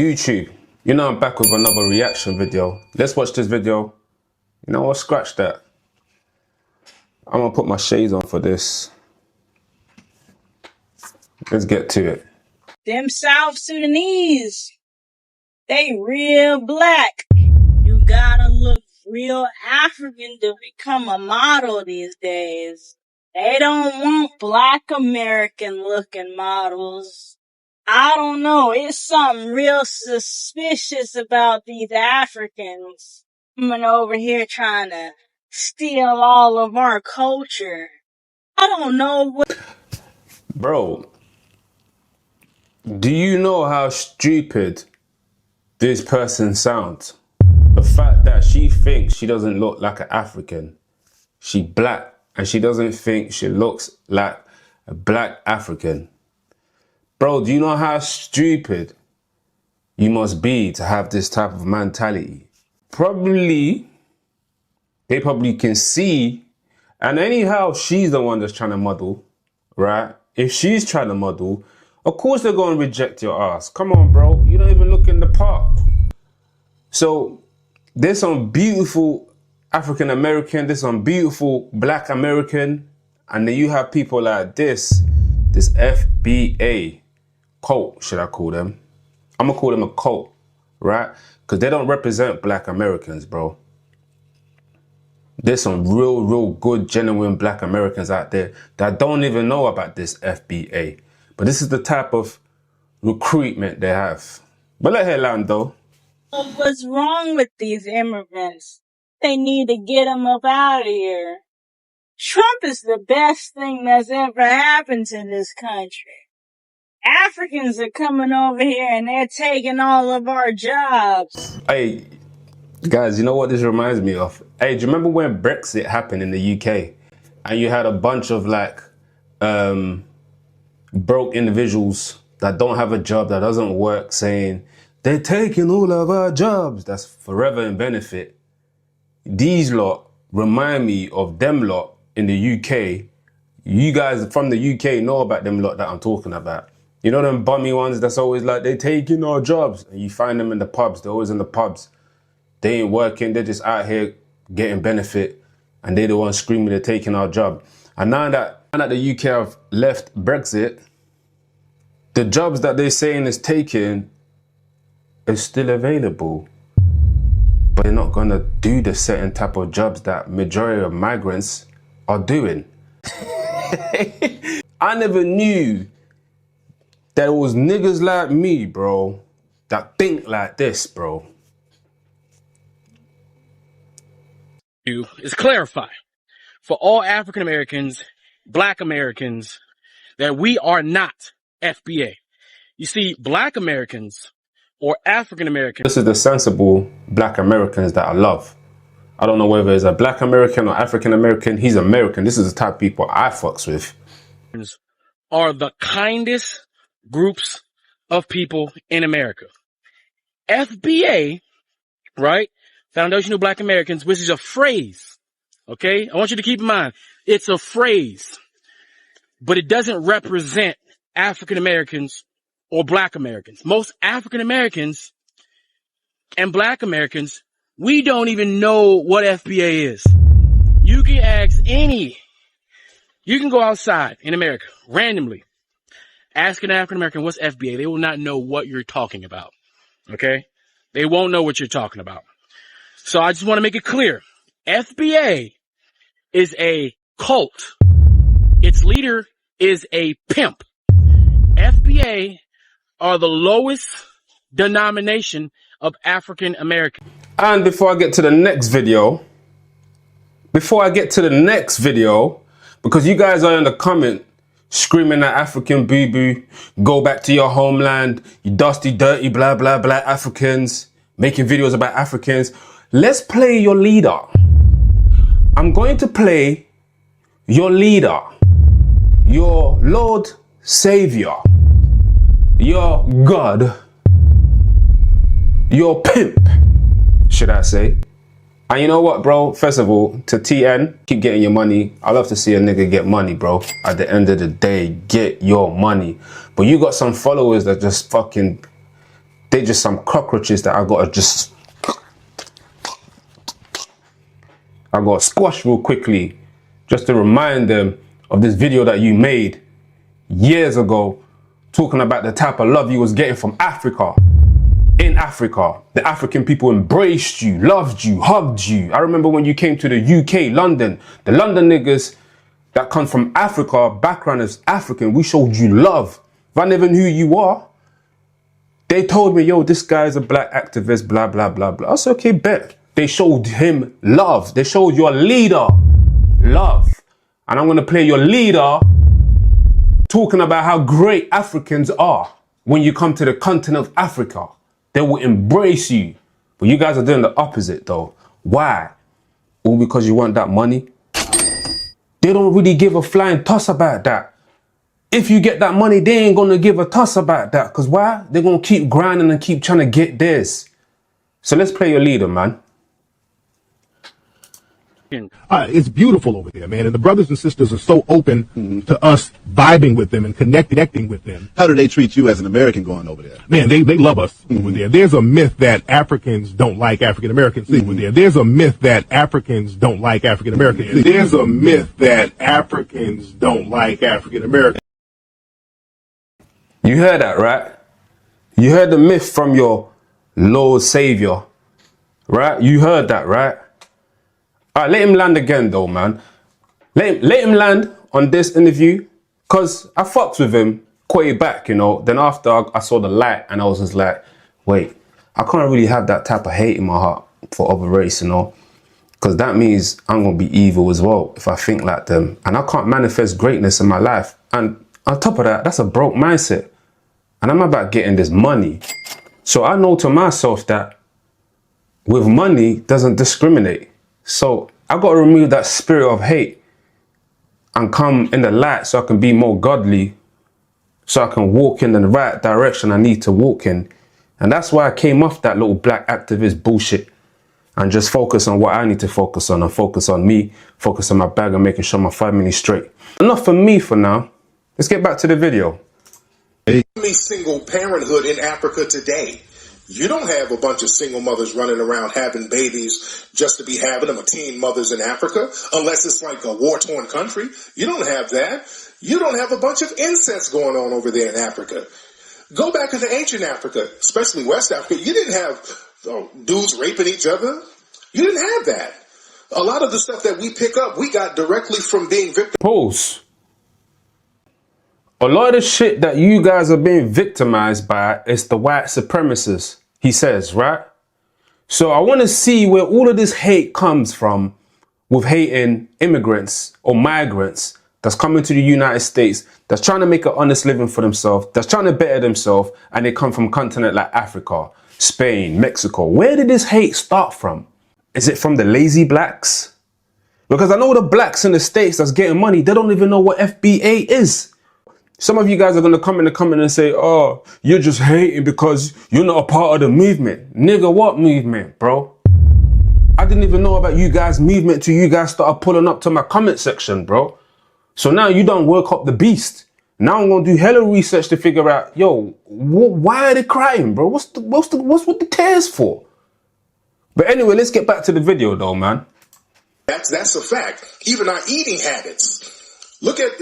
YouTube, you know I'm back with another reaction video. Let's watch this video. You know what, scratch that. I'm gonna put my shades on for this. Let's get to it. Them South Sudanese, they real black. You gotta look real African to become a model these days. They don't want black American looking models. I don't know, it's something real suspicious about these Africans coming over here trying to steal all of our culture. I don't know what... Bro, do you know how stupid this person sounds? The fact that she thinks she doesn't look like an African. She black and she doesn't think she looks like a black African. Bro, do you know how stupid you must be to have this type of mentality? They probably can see, and anyhow, she's the one that's trying to model, right? If she's trying to model, of course they're going to reject your ass. Come on, bro. You don't even look in the part. So there's some beautiful African American, there's some beautiful black American, and then you have people like this FBA cult, should I call them? I'm gonna call them a cult, right? Because they don't represent black Americans, bro. There's some real good, genuine black Americans out there that don't even know about this FBA. But this is the type of recruitment they have. But let her land though. What's wrong with these immigrants? They need to get them up out of here. Trump is the best thing that's ever happened to this country. Africans are coming over here and they're taking all of our jobs. Hey, guys, you know what this reminds me of? Hey, do you remember when Brexit happened in the UK? And you had a bunch of like broke individuals that don't have a job, that doesn't work, saying, they're taking all of our jobs. That's forever in benefit. These lot remind me of them lot in the UK. You guys from the UK know about them lot that I'm talking about. You know them bummy ones that's always like, they're taking our jobs. And you find them in the pubs. They're always in the pubs. They ain't working. They're just out here getting benefit. And they're the ones screaming they're taking our job. And now that the UK have left Brexit, the jobs that they're saying is taken is still available. But they're not gonna do the certain type of jobs that majority of migrants are doing. I never knew that it was niggas like me, bro, that think like this, bro. Is clarify for all African Americans, black Americans, that we are not FBA. You see, black Americans or African Americans. This is the sensible black Americans that I love. I don't know whether it's a black American or African American. He's American. This is the type of people I fucks with. Are the kindest groups of people in America. FBA, right? Foundational Black Americans, which is a phrase. Okay? I want you to keep in mind, it's a phrase, but it doesn't represent African Americans or black Americans. Most African Americans and black Americans, we don't even know what FBA is. You can ask you can go outside in America randomly, ask an African American what's FBA. They will not know what you're talking about. Okay? They won't know what you're talking about. So I just want to make it clear. FBA is a cult. Its leader is a pimp. FBA are the lowest denomination of African Americans. And before I get to the next video, because you guys are in the comment screaming at African boo-boo, go back to your homeland, you dusty, dirty, blah, blah, blah Africans, making videos about Africans. Let's play your leader. I'm going to play your leader, your Lord Savior, your God, your pimp, should I say. And you know what, bro? First of all, to TN, keep getting your money. I love to see a nigga get money, bro. At the end of the day, get your money. But you got some followers that just fucking They just some cockroaches that I gotta squash real quickly, just to remind them of this video that you made years ago, talking about the type of love you was getting from Africa. In Africa, the African people embraced you, loved you, hugged you. I remember when you came to the UK, London, the London niggas that come from Africa, background is African, we showed you love. If I never knew who you are, they told me, yo, this guy's a black activist, blah, blah, blah, blah. I said, okay, bet. They showed him love. They showed your leader love. And I'm going to play your leader talking about how great Africans are when you come to the continent of Africa. They will embrace you. But you guys are doing the opposite though. Why? All because you want that money? They don't really give a flying toss about that. If you get that money, they ain't gonna give a toss about that. Because why? They're gonna keep grinding and keep trying to get theirs. So let's play your leader, man. It's beautiful over there, man. And the brothers and sisters are so open to us vibing with them and connecting with them. How do they treat you as an American going over there? Man, they love us over there. There's a myth that Africans don't like African Americans over there. There's a myth that Africans don't like African Americans. There's a myth that Africans don't like African Americans. You heard that, right? You heard the myth from your Lord Savior, right? You heard that, right? All right, let him land again though, man. Let him land on this interview, because I fucked with him way back, you know. Then after I saw the light and I was just like, wait, I can't really have that type of hate in my heart for other race, you know. Because that means I'm going to be evil as well if I think like them. And I can't manifest greatness in my life. And on top of that, that's a broke mindset. And I'm about getting this money. So I know to myself that with money doesn't discriminate. So I got to remove that spirit of hate and come in the light so I can be more godly, so I can walk in the right direction I need to walk in. And that's why I came off that little black activist bullshit and just focus on what I need to focus on, and focus on me, focus on my bag and making sure my family's straight. Enough for me for now. Let's get back to the video. Single parenthood in Africa today. You don't have a bunch of single mothers running around having babies just to be having them, or teen mothers in Africa, unless it's like a war-torn country. You don't have that. You don't have a bunch of incest going on over there in Africa. Go back into ancient Africa, especially West Africa. You didn't have dudes raping each other. You didn't have that. A lot of the stuff that we pick up, we got directly from being victims. Pause. A lot of the shit that you guys are being victimized by is the white supremacists, he says, right? So I want to see where all of this hate comes from with hating immigrants or migrants that's coming to the United States, that's trying to make an honest living for themselves, that's trying to better themselves, and they come from a continent like Africa, Spain, Mexico. Where did this hate start from? Is it from the lazy blacks? Because I know the blacks in the States that's getting money, they don't even know what FBA is. Some of you guys are going to come in the comment and say, oh, you're just hating because you're not a part of the movement. Nigga, what movement, bro? I didn't even know about you guys' movement till you guys started pulling up to my comment section, bro. So now you done work up the beast. Now I'm going to do hella research to figure out, yo, why are they crying, bro? What's with the tears for? But anyway, let's get back to the video though, man. That's a fact. Even our eating habits. Look at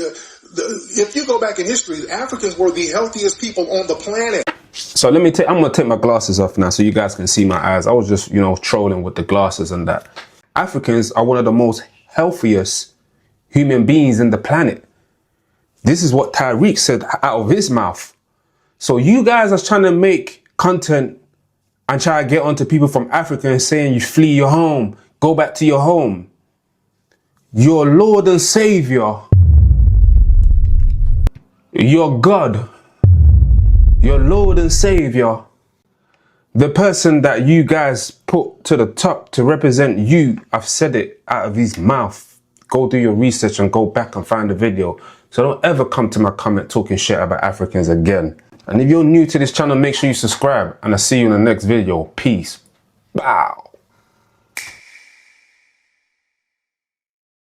if you go back in history, Africans were the healthiest people on the planet. So I'm going to take my glasses off now so you guys can see my eyes. I was just, you know, trolling with the glasses and that. Africans are one of the most healthiest human beings in the planet. This is what Tyreek said out of his mouth. So you guys are trying to make content and try to get onto people from Africa and saying you flee your home, go back to your home. Your Lord and Savior, your God, your Lord and Savior, the person that you guys put to the top to represent you, I've said it out of his mouth. Go do your research and go back and find the video. So don't ever come to my comment talking shit about Africans again. And if you're new to this channel, make sure you subscribe, and I'll see you in the next video. Peace. Bow.